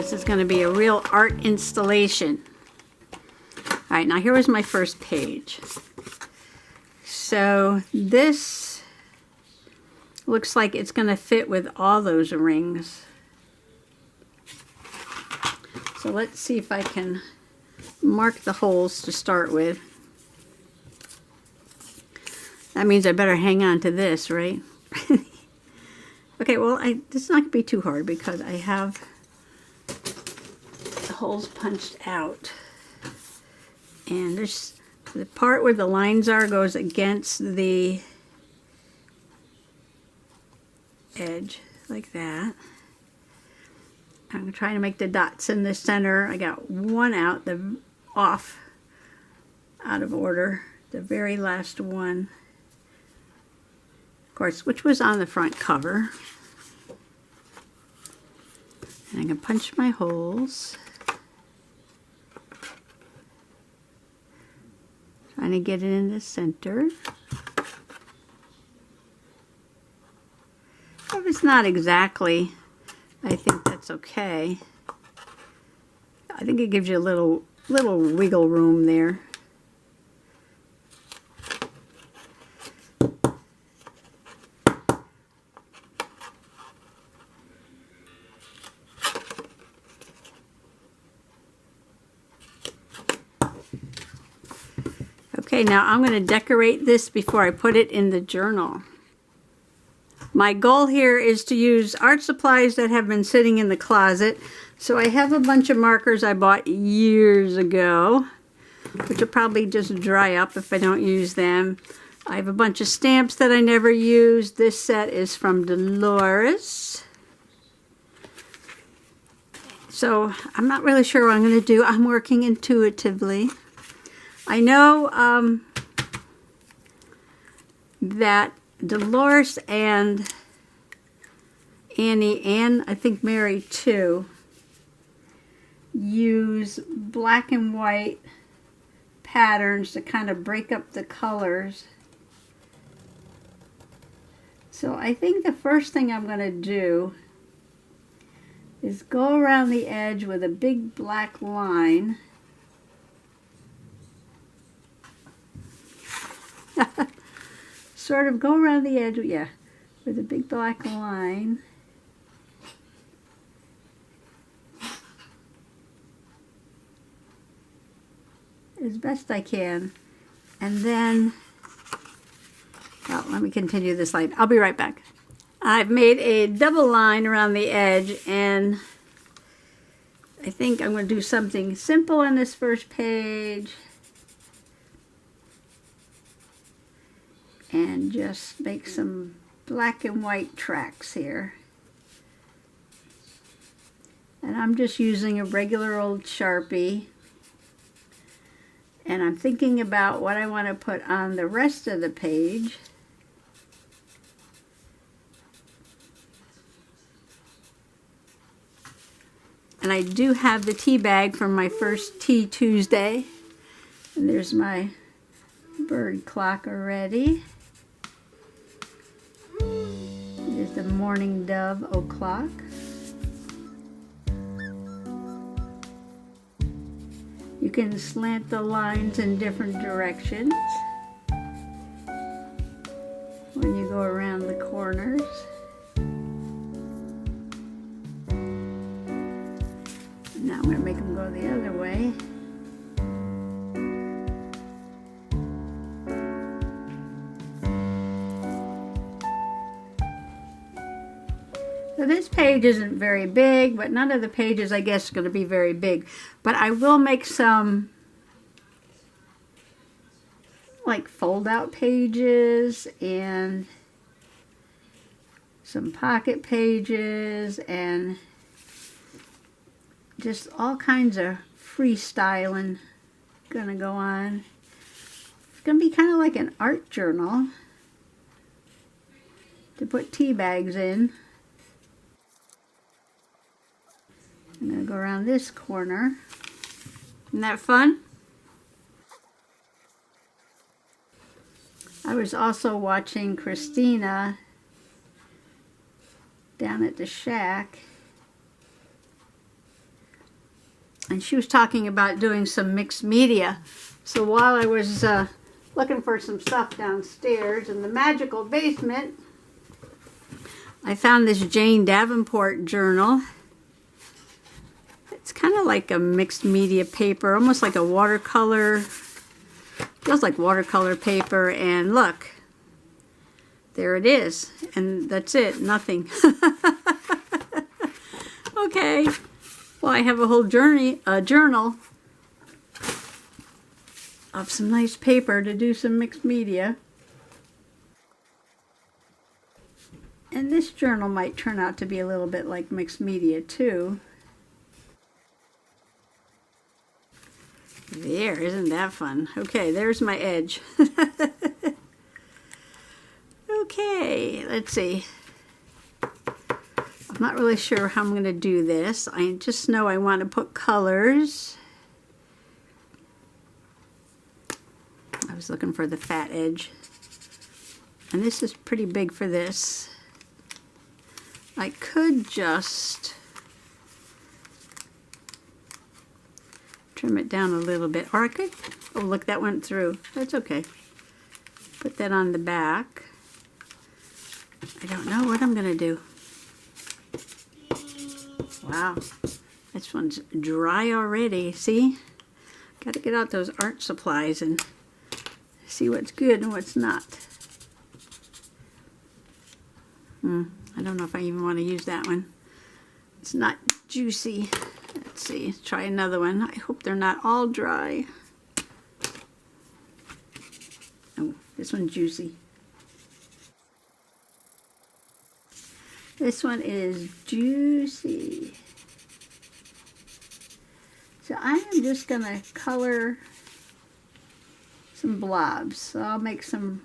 This is going to be a real art installation. All right, now here was my first page. So this looks like it's going to fit with all those rings. So let's see if I can mark the holes to start with. That means I better hang on to this, right? Okay, well, this is not going to be too hard because I have the holes punched out. And there's the part where the lines are goes against the edge, like that. I'm trying to make the dots in the center. I got one out, out of order, the very last one. Of course, which was on the front cover. And I can punch my holes. Trying to get it in the center. If it's not exactly, I think that's okay. I think it gives you a little wiggle room there. Okay, now I'm going to decorate this before I put it in the journal. My goal here is to use art supplies that have been sitting in the closet. So I have a bunch of markers I bought years ago, which will probably just dry up if I don't use them. I have a bunch of stamps that I never used. This set is from Dolores. So I'm not really sure what I'm going to do. I'm working intuitively. I know that Dolores and Annie, and I think Mary too, use black and white patterns to kind of break up the colors. So I think the first thing I'm going to do is go around the edge with a big black line. Sort of go around the edge, yeah, with a big black line. As best I can. And then, well, let me continue this line. I'll be right back. I've made a double line around the edge, and I think I'm going to do something simple on this first page. And just make some black and white tracks here. And I'm just using a regular old Sharpie. And I'm thinking about what I want to put on the rest of the page. And I do have the tea bag from my first Tea Tuesday. And there's my bird clock already. There's the mourning dove o'clock. You can slant the lines in different directions when you go around the corners. Now I'm going to make them go the other way. So this page isn't very big, but none of the pages, I guess, are going to be very big. But I will make some, like, fold-out pages and some pocket pages and just all kinds of freestyling going to go on. It's going to be kind of like an art journal to put tea bags in. I'm going to go around this corner. Isn't that fun? I was also watching Christina down at the shack. And she was talking about doing some mixed media. So while I was looking for some stuff downstairs in the magical basement, I found this Jane Davenport journal. It's kind of like a mixed media paper, almost like a watercolor. Feels like watercolor paper, and look, there it is, and that's it, nothing. Okay, well, I have a whole journal of some nice paper to do some mixed media. And this journal might turn out to be a little bit like mixed media too. There, isn't that fun? Okay, there's my edge. Okay, let's see. I'm not really sure how I'm going to do this. I just know I want to put colors. I was looking for the fat edge. And this is pretty big for this. I could just trim it down a little bit, or I could, oh look, that went through. That's okay. Put that on the back. I don't know what I'm gonna do. Wow, this one's dry already. See, got to get out those art supplies and see what's good and what's not. I don't know if I even want to use that one. It's not juicy. Let's see, try another one. I hope they're not all dry. Oh, this one's juicy. This one is juicy. So I am just going to color some blobs. So I'll make some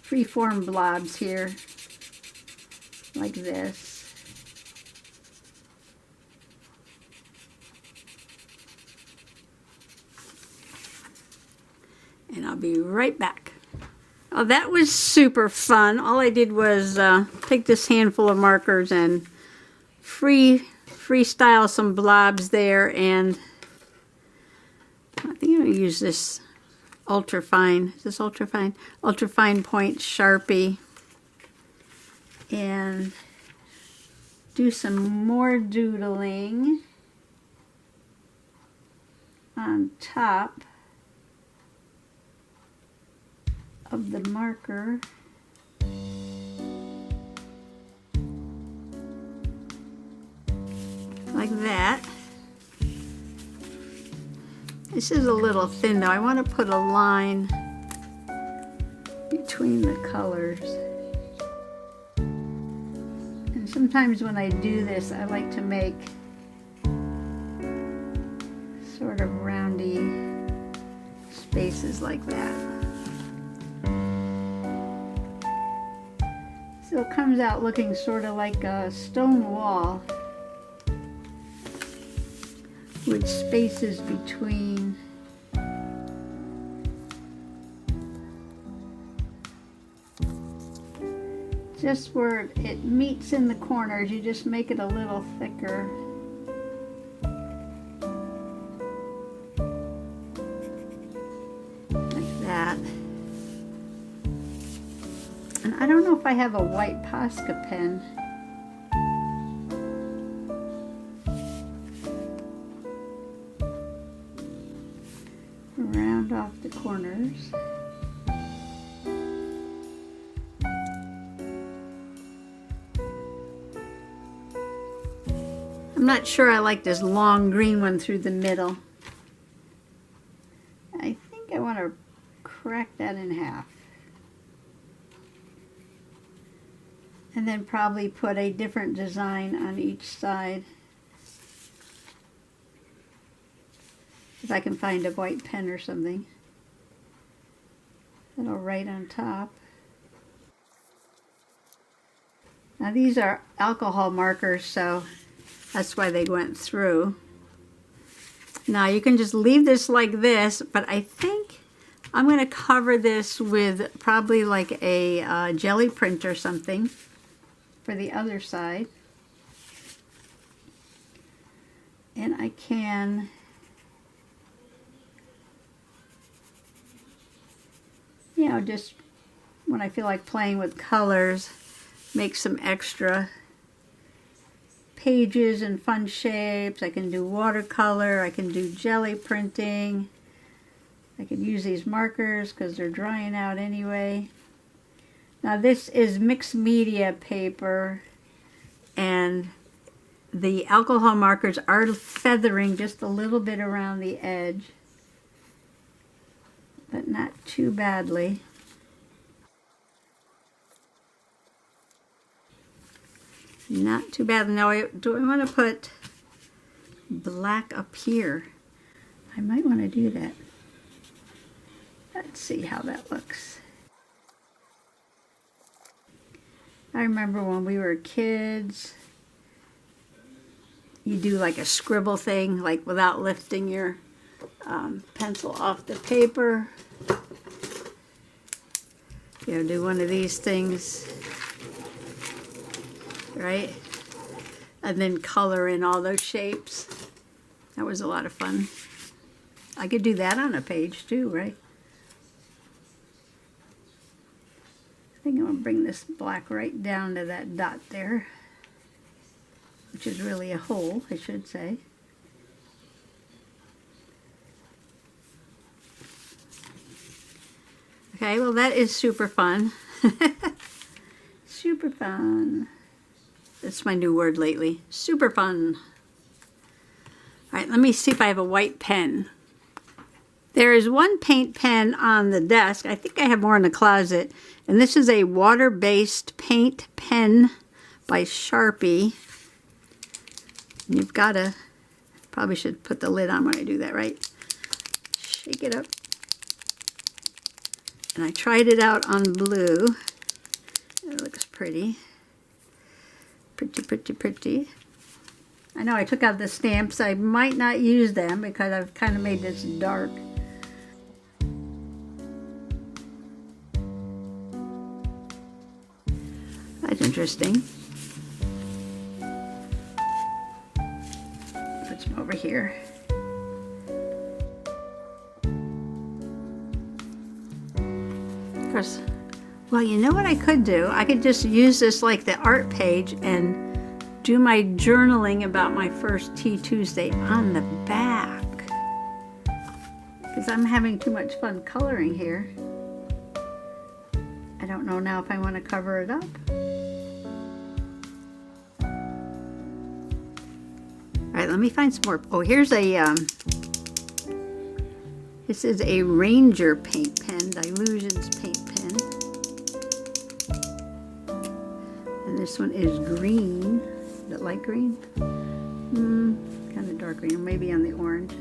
free-form blobs here, like this. And I'll be right back. Oh, that was super fun. All I did was take this handful of markers and freestyle some blobs there, and I think I'm going to use this ultra fine. Is this ultra fine? Ultra fine point Sharpie, and do some more doodling on top of the marker. Like that. This is a little thin though. I want to put a line between the colors. And sometimes when I do this, I like to make sort of roundy spaces like that. So it comes out looking sort of like a stone wall with spaces between. Just where it meets in the corners, you just make it a little thicker. Like that. And I don't know if I have a white Posca pen. Round off the corners. I'm not sure I like this long green one through the middle. I think I want to crack that in half. And then probably put a different design on each side. If I can find a white pen or something. Then I'll write on top. Now these are alcohol markers, so that's why they went through. Now you can just leave this like this, but I think I'm going to cover this with probably like a jelly print or something for the other side. And I can just when I feel like playing with colors, make some extra pages and fun shapes. I can do watercolor, I can do jelly printing. I could use these markers because they're drying out anyway. Now this is mixed media paper, and the alcohol markers are feathering just a little bit around the edge, but not too badly. Not too bad. Now, do I want to put black up here? I might want to do that. Let's see how that looks. I remember when we were kids, you do like a scribble thing, like without lifting your pencil off the paper. Do one of these things, right? And then color in all those shapes. That was a lot of fun. I could do that on a page too, right? I think I'm going to bring this black right down to that dot there, which is really a hole, I should say. Okay, well that is super fun. Super fun. That's my new word lately. Super fun. All right, let me see if I have a white pen. There is one paint pen on the desk. I think I have more in the closet. And this is a water-based paint pen by Sharpie. And you've got to, probably should put the lid on when I do that, right? Shake it up. And I tried it out on blue. It looks pretty. Pretty, pretty, pretty. I know I took out the stamps. I might not use them because I've kind of made this dark. That's interesting. Put some over here. Of course, well, you know what I could do? I could just use this like the art page and do my journaling about my first Tea Tuesday on the back. Because I'm having too much fun coloring here. I don't know now if I want to cover it up. All right, let me find some more. Oh, here's a, this is a Ranger paint pen, Dilutions paint pen. And this one is green. Is it light green? Kind of dark green, or maybe on the orange.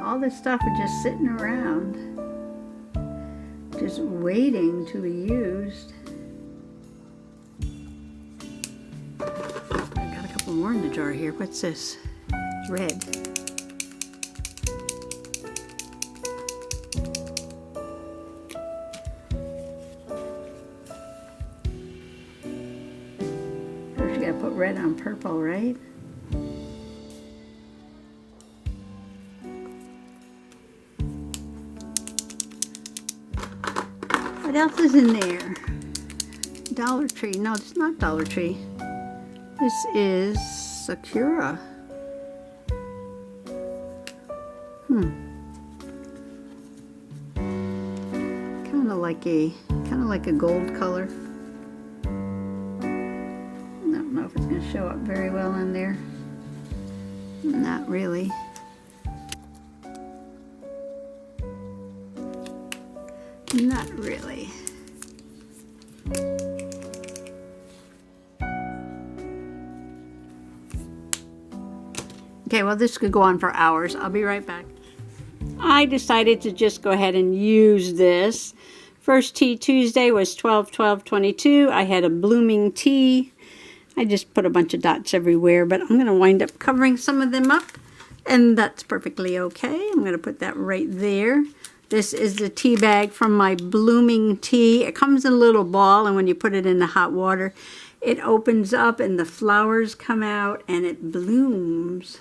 All this stuff is just sitting around, just waiting to be used. I got a couple more in the jar here. What's this? Red. First you gotta put red on purple, right? What else is in there? Dollar Tree. No, it's not Dollar Tree. This is Sakura. Kind of like a gold color. I don't know if it's going to show up very well in there. Not really. Not really. Okay, well this could go on for hours. I'll be right back. I decided to just go ahead and use this. First Tea Tuesday was 12/12/22. I had a blooming tea. I just put a bunch of dots everywhere, but I'm going to wind up covering some of them up, and that's perfectly okay. I'm going to put that right there. This is the tea bag from my blooming tea. It comes in a little ball, and when you put it in the hot water, it opens up and the flowers come out and it blooms.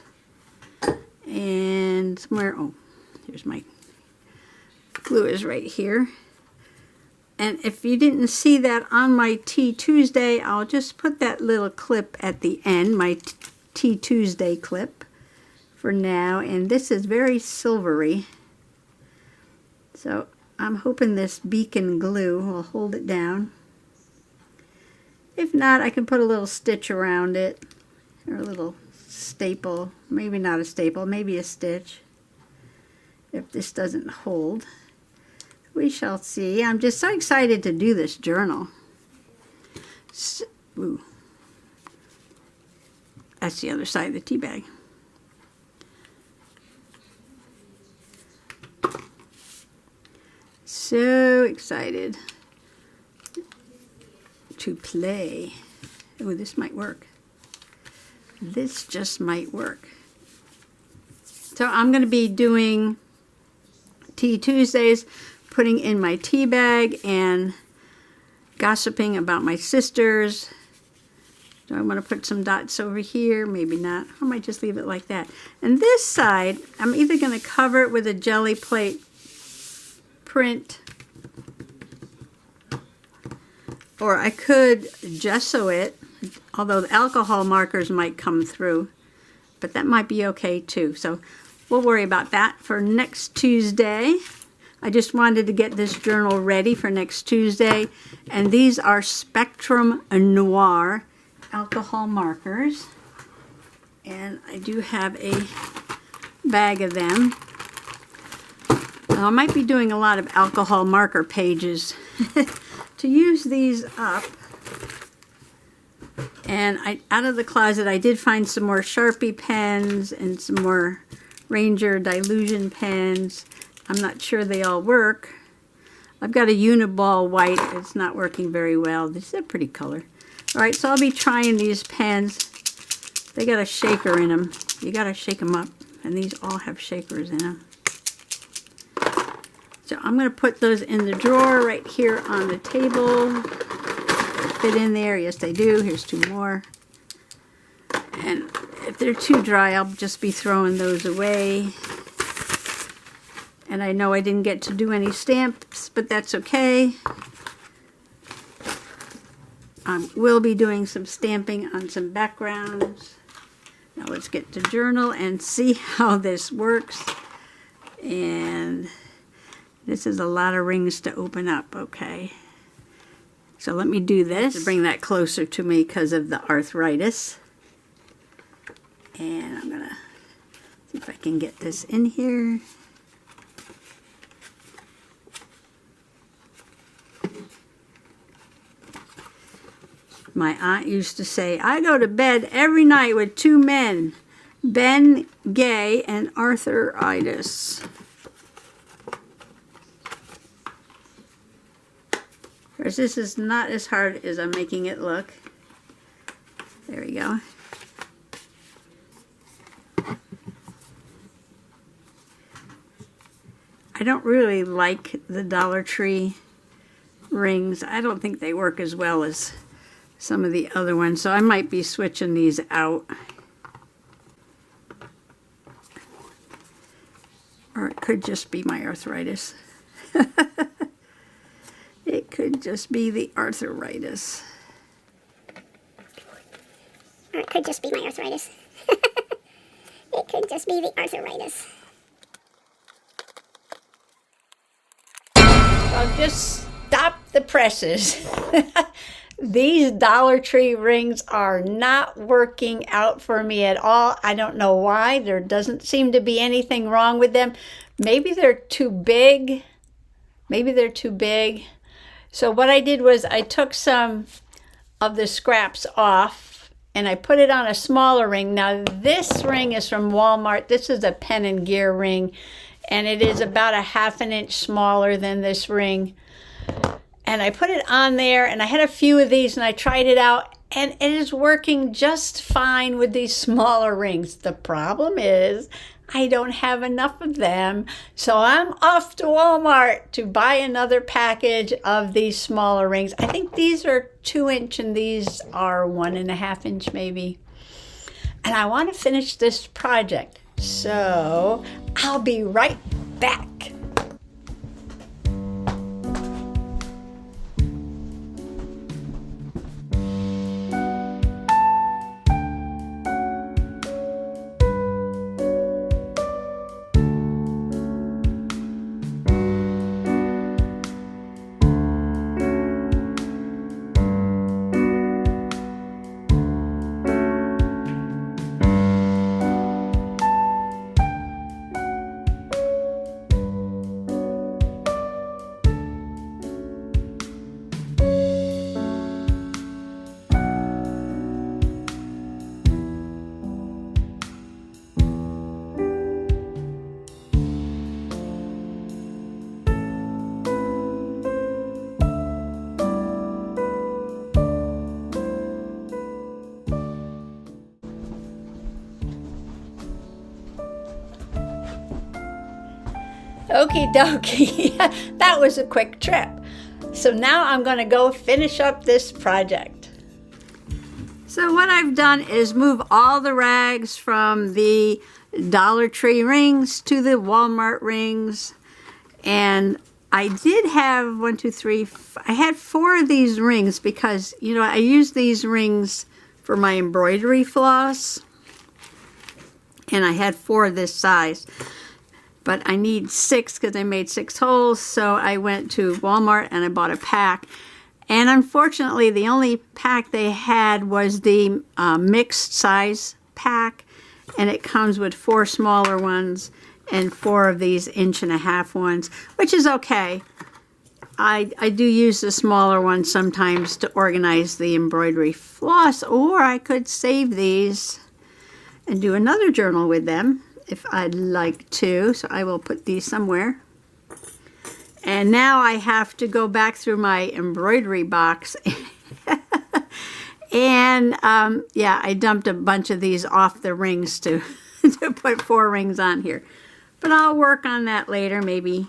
And somewhere, oh, here's my glue is right here. And if you didn't see that on my Tea Tuesday, I'll just put that little clip at the end, my Tea Tuesday clip for now. And this is very silvery. So I'm hoping this beacon glue will hold it down. If not, I can put a little stitch around it, or a little staple, maybe not a staple, maybe a stitch, if this doesn't hold. We shall see. I'm just so excited to do this journal. Ooh. That's the other side of the tea bag. So excited to play. Oh, this might work. This just might work. So I'm going to be doing Tea Tuesdays, putting in my tea bag and gossiping about my sisters. Do I want to put some dots over here? Maybe not. I might just leave it like that. And this side, I'm either going to cover it with a jelly plate print, or I could gesso it, although the alcohol markers might come through, but that might be okay too. So we'll worry about that for next Tuesday. I just wanted to get this journal ready for next Tuesday, and these are Spectrum Noir alcohol markers, and I do have a bag of them. Now, I might be doing a lot of alcohol marker pages. To use these up, and out of the closet I did find some more Sharpie pens and some more Ranger Dilution pens. I'm not sure they all work. I've got a Uniball white. It's not working very well. This is a pretty color. Alright, so I'll be trying these pens. They got a shaker in them. You gotta shake them up, and these all have shakers in them. So I'm going to put those in the drawer right here on the table. Fit in there. Yes, they do. Here's two more. And if they're too dry, I'll just be throwing those away. And I know I didn't get to do any stamps, but that's okay. I will be doing some stamping on some backgrounds. Now let's get to journal and see how this works. And this is a lot of rings to open up, okay? So let me do this to bring that closer to me because of the arthritis. And I'm gonna see if I can get this in here. My aunt used to say, I go to bed every night with two men, Ben Gay and arthritis. Of course, this is not as hard as I'm making it look. There we go. I don't really like the Dollar Tree rings. I don't think they work as well as some of the other ones, so I might be switching these out. Or it could just be my arthritis. It could just be the arthritis. Or it could just be my arthritis. It could just be the arthritis. I'll just stop the presses. These Dollar Tree rings are not working out for me at all. I don't know why. There doesn't seem to be anything wrong with them. Maybe they're too big. Maybe they're too big. So what I did was I took some of the scraps off and I put it on a smaller ring. Now this ring is from Walmart. This is a Pen and Gear ring, and it is about 1/2 inch smaller than this ring. And I put it on there, and I had a few of these, and I tried it out, and it is working just fine with these smaller rings. The problem is I don't have enough of them. So I'm off to Walmart to buy another package of these smaller rings. I think these are 2-inch and these are 1.5-inch maybe. And I want to finish this project. So I'll be right back. Okie dokie, that was a quick trip. So now I'm going to go finish up this project. So what I've done is move all the rags from the Dollar Tree rings to the Walmart rings. And I did have I had 4 of these rings because, you know, I use these rings for my embroidery floss. And I had 4 of this size. But I need 6 because I made 6 holes, so I went to Walmart and I bought a pack. And unfortunately, the only pack they had was the mixed size pack, and it comes with 4 smaller ones and 4 of these 1.5-inch ones, which is okay. I do use the smaller ones sometimes to organize the embroidery floss, or I could save these and do another journal with them if I'd like to. So I will put these somewhere. And now I have to go back through my embroidery box. And yeah, I dumped a bunch of these off the rings to put 4 rings on here. But I'll work on that later, maybe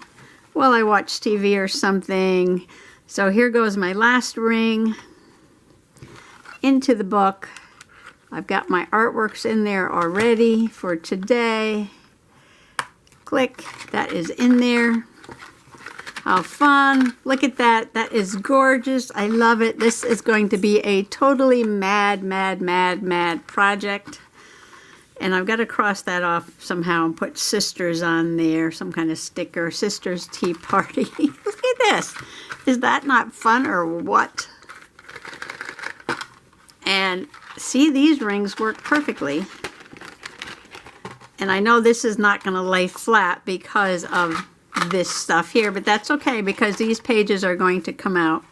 while I watch TV or something. So here goes my last ring into the book. I've got my artworks in there already for today. Click, that is in there. How fun. Look at that. That is gorgeous. I love it. This is going to be a totally mad project. And I've got to cross that off somehow and put sisters on there, some kind of sticker. Sisters Tea Party. Look at this. Is that not fun or what? And see, these rings work perfectly. And I know this is not going to lay flat because of this stuff here, but that's okay because these pages are going to come out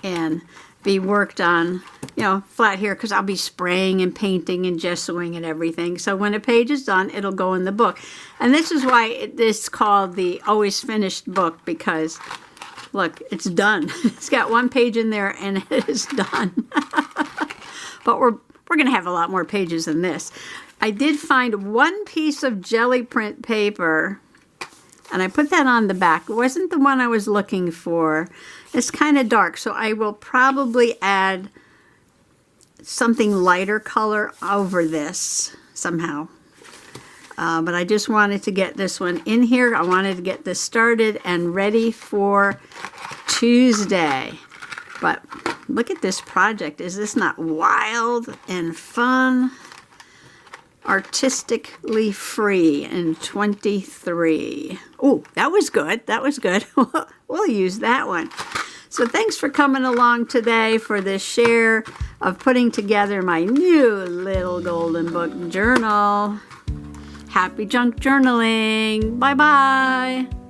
and be worked on, you know, flat here because I'll be spraying and painting and gessoing and everything. So when a page is done, it'll go in the book. And this is why this is called the Always Finished book, because look, it's done. It's got 1 page in there and it is done. But we're going to have a lot more pages than this. I did find 1 piece of jelly print paper, and I put that on the back. It wasn't the one I was looking for. It's kind of dark, so I will probably add something lighter color over this somehow. But I just wanted to get this one in here. I wanted to get this started and ready for Tuesday. But look at this project. Is this not wild and fun? Artistically free in 23. Oh, that was good. That was good. We'll use that one. So thanks for coming along today for this share of putting together my new little golden book journal. Happy junk journaling. Bye-bye.